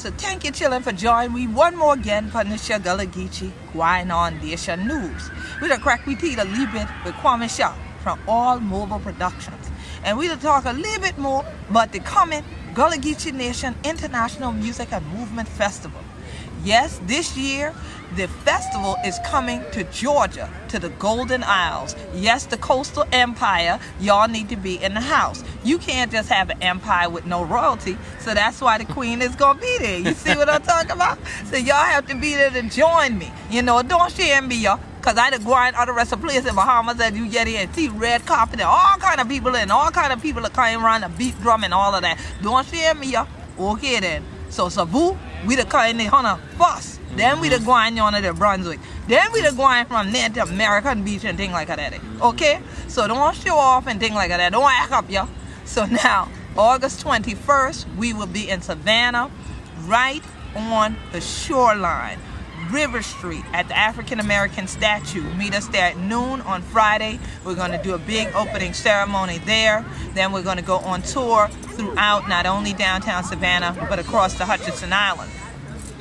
So thank you, children, for joining me one more again for this your Gullah Geechee, Gwine on Nayshun News. We done crack we teeth a little bit with Kwame from All Mobile Productions. And we done talk a little bit more about the coming Gullah Geechee Nation International Music and Movement Festival. Yes, this year, the festival is coming to Georgia, to the Golden Isles. Yes, the coastal empire, y'all need to be in the house. You can't just have an empire with no royalty, so that's why the queen is going to be there. You see what I'm talking about? So y'all have to be there to join me. You know, don't shame me, y'all. Because I done Gwine other rest of places in Bahamas that you get here and see red carpet and all kind of people and all kind of people are coming around the beat drum and all of that. Don't shame me, y'all. Okay then. So Savu, we the kind of Hunter first. Then we the Gwine on the Brunswick. Then we the Gwine from there to American Beach and things like that. Okay? So don't show off and things like that. Don't act up, y'all. So now, August 21st, we will be in Savannah, right on the shoreline. River Street at the African American statue. Meet us there at noon on Friday. We're going to do a big opening ceremony there. Then we're going to go on tour throughout not only downtown Savannah but across the Hutchinson Island.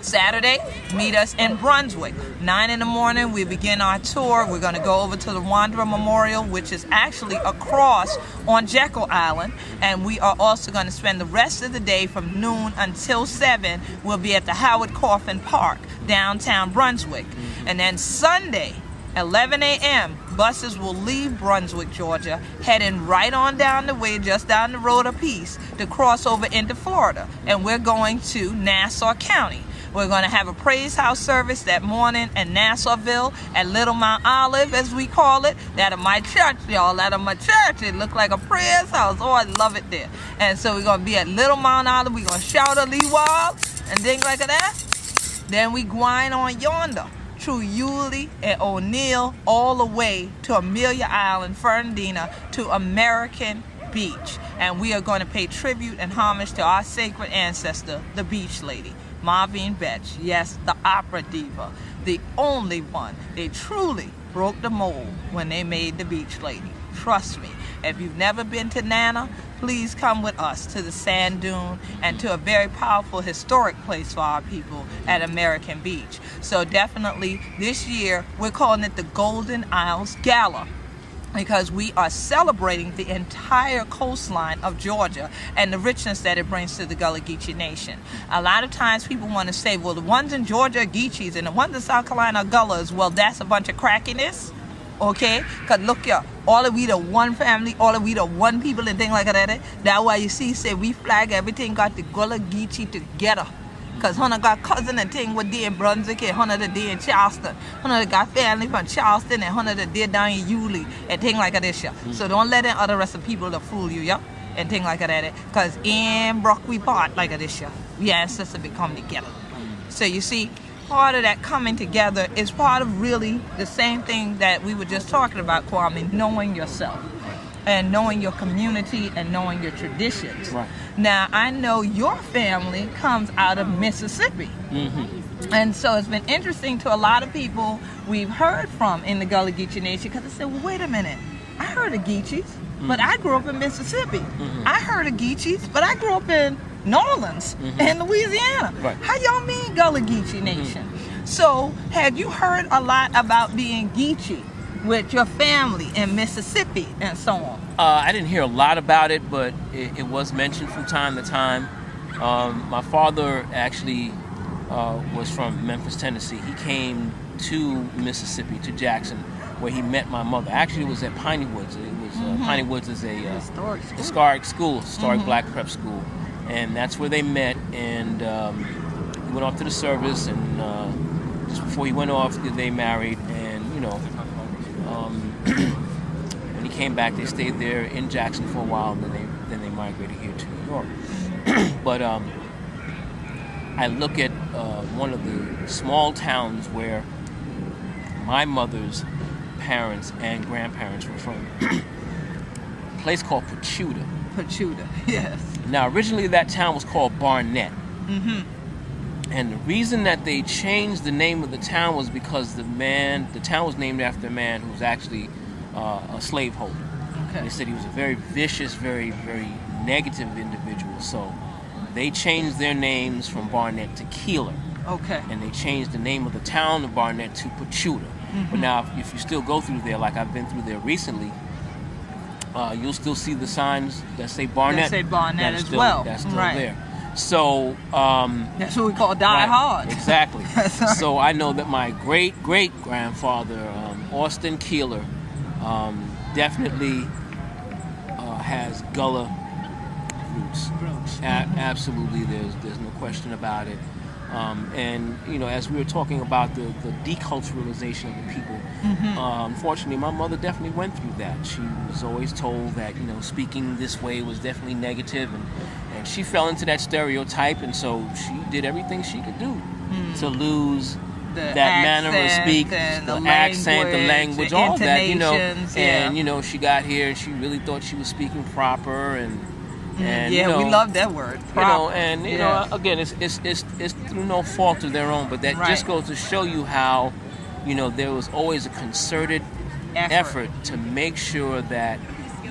Saturday, meet us in Brunswick. 9 in the morning, we begin our tour. We're going to go over to the Wanderer Memorial, which is actually across on Jekyll Island. And we are also going to spend the rest of the day from noon until 7. We'll be at the Howard Coffin Park, downtown Brunswick. And then Sunday, 11 a.m., buses will leave Brunswick, Georgia, heading right on down the way, just down the road a piece, to cross over into Florida. And we're going to Nassau County. We're going to have a praise house service that morning in Nassauville at Little Mount Olive, as we call it. That of my church, y'all. That of my church. It looked like a praise house. Oh, I love it there. And so we're going to be at Little Mount Olive. We're going to shout a Lee Wall and things like that. Then we Gwine on yonder through Yulee and O'Neill all the way to Amelia Island, Fernandina, to American Beach. And we are going to pay tribute and homage to our sacred ancestor, the Beach Lady. Marvin Betch, yes, the opera diva, the only one. They truly broke the mold when they made the Beach Lady. Trust me, if you've never been to Nana, please come with us to the sand dune and to a very powerful historic place for our people at American Beach. So definitely this year, we're calling it the Golden Isles Gala, because we are celebrating the entire coastline of Georgia and the richness that it brings to the Gullah Geechee Nation. A lot of times people want to say, well, the ones in Georgia are Geechees and the ones in South Carolina are Gullahs. Well, that's a bunch of crackiness, okay? Because look here, all of we the one family, all of we the one people and things like that. That's why you see, say we flag everything got the Gullah Geechee together. Because Hunter got cousin and thing with in Brunswick and Hunter the day in Charleston. Hunter got family from Charleston and Hunter the day down in Yulee and thing like that. So don't let the other rest of people to fool you, yeah? And thing like that. Because in Brock we part like this, yeah? We ancestors become together. So you see, part of that coming together is part of really the same thing that we were just talking about, Kwame, knowing yourself. And knowing your community and knowing your traditions. Right. Now, I know your family comes out of Mississippi. And so it's been interesting to a lot of people we've heard from in the Gullah Geechee Nation, because they said, well, wait a minute, I heard of Geechees, but I grew up in Mississippi. I heard of Geechees, but I grew up in New Orleans and Louisiana. Right. How y'all mean Gullah Geechee Nation? So, have you heard a lot about being Geechee with your family in Mississippi and so on? I didn't hear a lot about it, but it was mentioned from time to time. My father actually was from Memphis, Tennessee. He came to Mississippi, to Jackson, where he met my mother. Actually, it was at Piney Woods. It was Piney Woods is a historic school, historic black prep school, and that's where they met. And he went off to the service, and just before he went off, they married, and you know. When he came back, they stayed there in Jackson for a while, and then they migrated here to New York. But I look at one of the small towns where my mother's parents and grandparents were from, a place called Pachuta. Pachuta, yes. Now, originally that town was called Barnett. And the reason that they changed the name of the town was because the town was named after a man who was actually a slaveholder. Okay. They said he was a very vicious, very, very negative individual. So They changed their names from Barnett to Keeler. Okay. And they changed the name of the town of Barnett to Pachuta. But now, if you still go through there, like I've been through there recently, you'll still see the signs that say Barnett. That say Barnett as still, well. That's still right. there. So that's what we call die hard. Exactly. So I know that my great-great-grandfather, Austin Keeler, definitely has Gullah roots. Absolutely, there's no question about it. And you know, as we were talking about the deculturalization of the people, unfortunately, my mother definitely went through that. She was always told that, you know, speaking this way was definitely negative, and she fell into that stereotype, and so she did everything she could do to lose that manner of speak, the accent, the language, all that, you know. And you know, she got here and she really thought she was speaking proper, and you know, we love that word. Proper. You know, and you know, again, it's through no fault of their own, but that just goes to show you how, you know, there was always a concerted effort to make sure that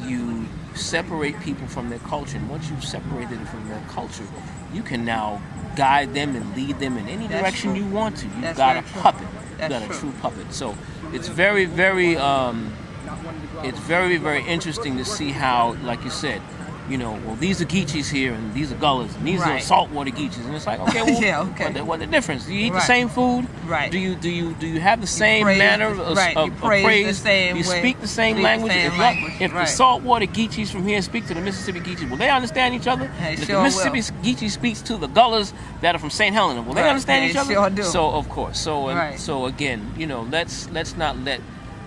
you separate people from their culture. And once you've separated it from their culture, you can now guide them and lead them in any direction you want to. You've got a puppet. You've got a true puppet. So it's very, very, very interesting to see how, like you said, you know, well, these are Geechees here, and these are Gullahs, and these are saltwater Geechees, and it's like, okay, well, what the difference? Do you eat the same food? Right. Do you have the same manner of praise? The same you way. Speak the same language? If the saltwater Geechees from here speak to the Mississippi Geechees, will they understand each other? If the Mississippi Geechee speaks to the Gullahs that are from St. Helena, will they understand each other? Sure do. So of course, so again, you know, let's not let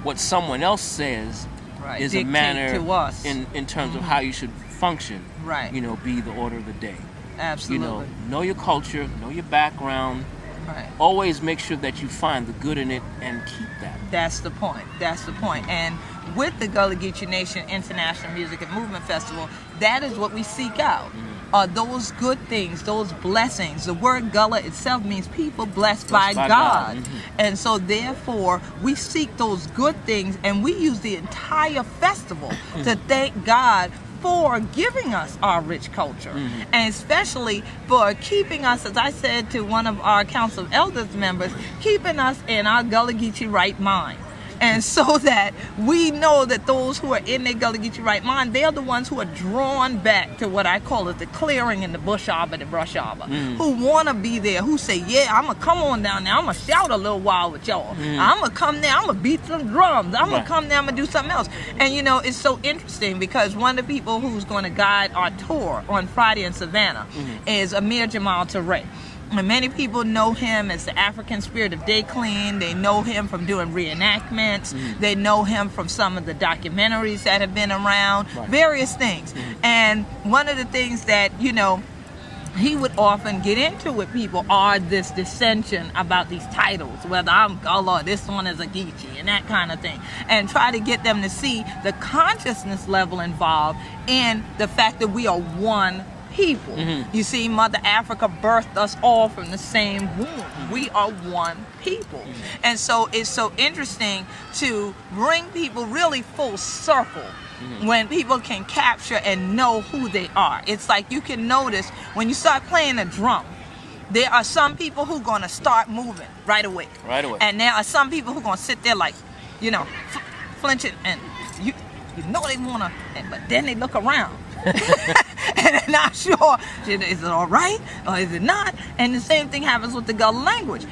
what someone else says is dictate a manner to us. in terms of how you should function, you know, be the order of the day. Absolutely. You know your culture, know your background. Always make sure that you find the good in it and keep that. That's the point. That's the point. And with the Gullah Geechee Nation International Music and Movement Festival, that is what we seek out. Those good things, those blessings. The word Gullah itself means people blessed by God. And so therefore, we seek those good things, and we use the entire festival to thank God for giving us our rich culture, and especially for keeping us, as I said to one of our Council of Elders members, keeping us in our Gullah Geechee right mind. And so that we know that those who are in their Gullah Geechee right mind, they're the ones who are drawn back to what I call it, the clearing and the bush arbor, the brush arbor, who want to be there, who say, yeah, I'm going to come on down there, I'm going to shout a little while with y'all. I'm going to come there, I'm going to beat some drums, I'm going to come there, I'm going to do something else. And you know, it's so interesting because one of the people who's going to guide our tour on Friday in Savannah is Amir Jamal Touré. And many people know him as the African Spirit of Day Clean. They know him from doing reenactments. They know him from some of the documentaries that have been around, various things. And one of the things that, you know, he would often get into with people are this dissension about these titles, whether I'm Gullah, this one is a Geechee, and that kind of thing, and try to get them to see the consciousness level involved in the fact that we are one people. You see, Mother Africa birthed us all from the same womb. We are one people. And so it's so interesting to bring people really full circle when people can capture and know who they are. It's like you can notice when you start playing a drum, there are some people who are going to start moving right away. And there are some people who are going to sit there like, you know, flinching, and you know they want to, but then they look around. And they're not sure, is it all right or is it not? And the same thing happens with the Gullah language.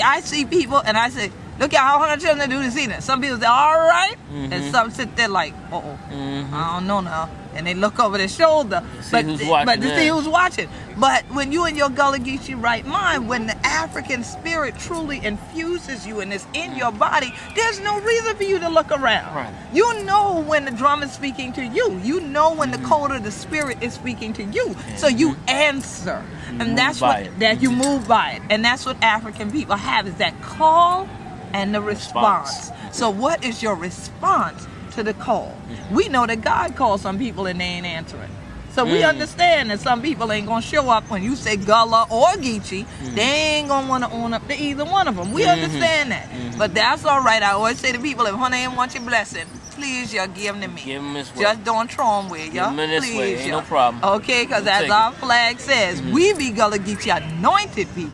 I see people and I say, look at how I'm going to do this evening. Some people say, all right. And some sit there like, I don't know now. And they look over their shoulder. But to see who's watching. But when you in your Gullah Geechee right mind, when the African spirit truly infuses you and is in your body, there's no reason for you to look around. You know when the drum is speaking to you. You know when the code of the spirit is speaking to you. So you answer. And that's what, that you move by it. And that's what African people have, is that call and the response. So what is your response to the call? We know that God calls some people and they ain't answering. So we understand that some people ain't gonna show up when you say Gullah or Geechee. They ain't gonna want to own up to either one of them. We understand that. But that's all right. I always say to people, if honey ain't want your blessing, please, y'all give them to me. Give them this way. Just don't throw them away, y'all. Give them this way. Please, Ain't y'all. no problem. Okay, because as our flag says, we be Gullah Geechee anointed people.